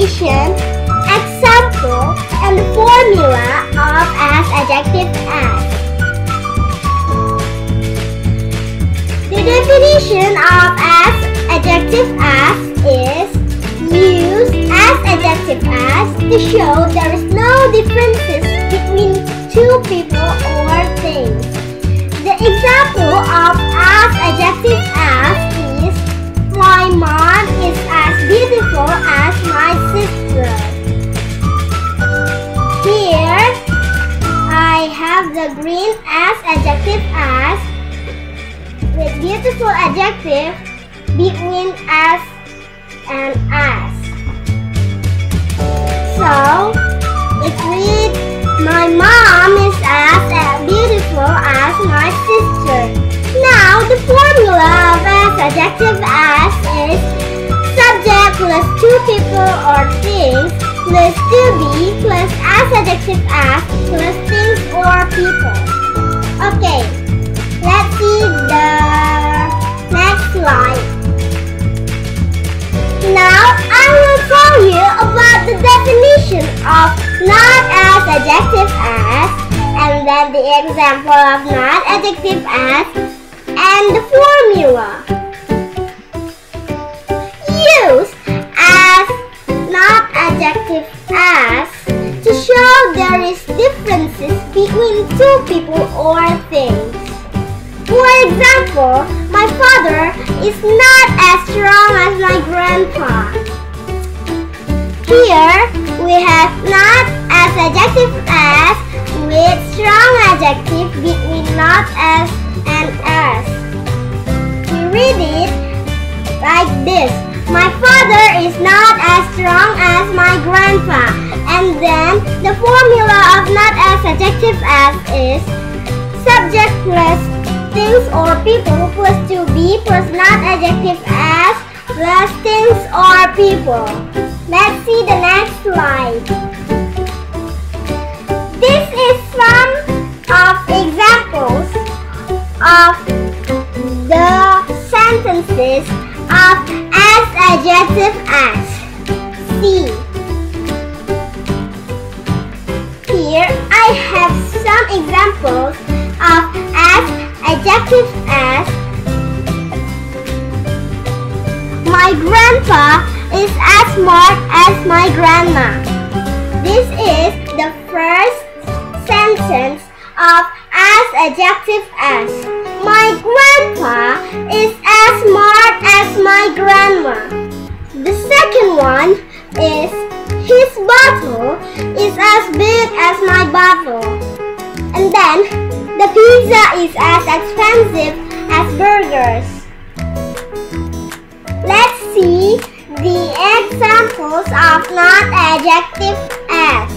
definition, example, and the formula of as, adjective, as. The definition of as, adjective, as is used as adjective as to show there is no differences between two people or things. The example of as, adjective, as is my mom is as beautiful as my sister. Here I have the green as, adjective, as with beautiful adjective between as and as. So it reads, my mom is as beautiful as my sister. Now the formula of as, adjective, as is subject plus two people or things plus to be plus as, adjective, as plus things or people. Okay, let's see the next slide. Now I will tell you about the definition of not as, adjective, as, and then the example of not, adjective, as, and the formula. Use as, not, adjective, as to show there is differences between two people or things. For example, my father is not as strong as my grandpa. Here we have not as, adjective, as with strong adjective between not as and as. We read it like this. My father is not as strong as my grandpa. And then the formula of not as, adjective, as is subject plus things or people plus to be plus not, adjective, as plus things or people. Let's see the next slide. This is some of examples of the sentences of as, adjective, as. See. Here I have some examples of as, adjective, as. My grandpa is as smart as my grandma. This is the first sentence of as, adjective, as. My grandpa is as smart as my grandma. The second one is his bottle is as big as my bottle. And then the pizza is as expensive as burgers. Let's see the examples of not, adjective, as.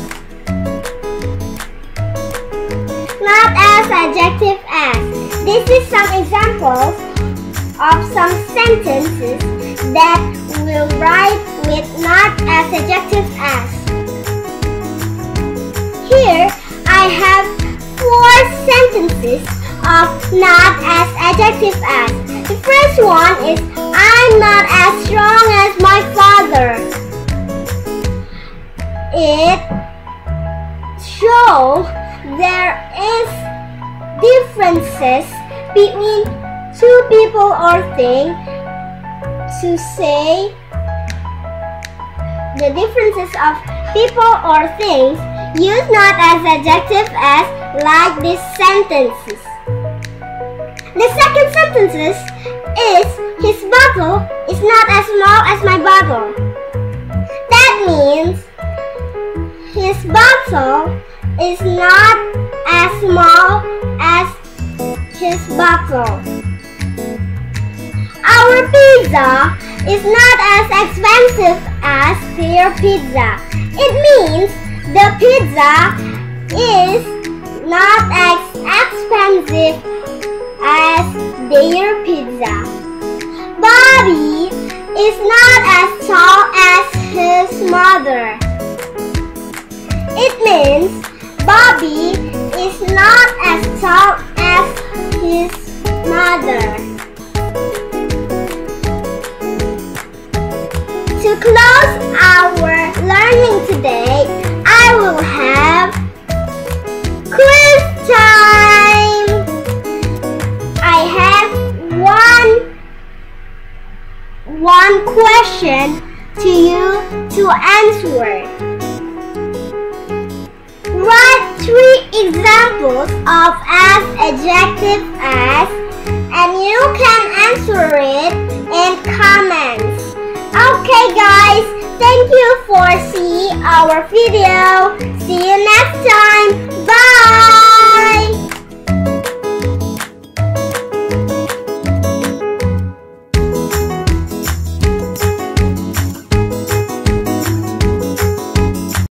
Not as, adjective, as. This is some examples of some sentences that will write with not as, adjective, as. Here I have 4 sentences of not as, adjective, as. The first one is I'm not as strong as my father. It shows there is differences between two people or things. To say the differences of people or things, use not as, adjective, as like these sentences. The second sentence is his bottle is not as small as my bottle. That means his bottle is not as small as his bottle. Our pizza is not as expensive as their pizza. It means the pizza is not as expensive as their pizza. Bobby is not as tall as his mother. It means Bobby is not as tall as his mother. To close our learning today, I will have quiz time. I have one question to you to answer. Write 3 examples of as, adjective as, and you can answer it in comments. Okay guys, thank you for seeing our video. See you next time.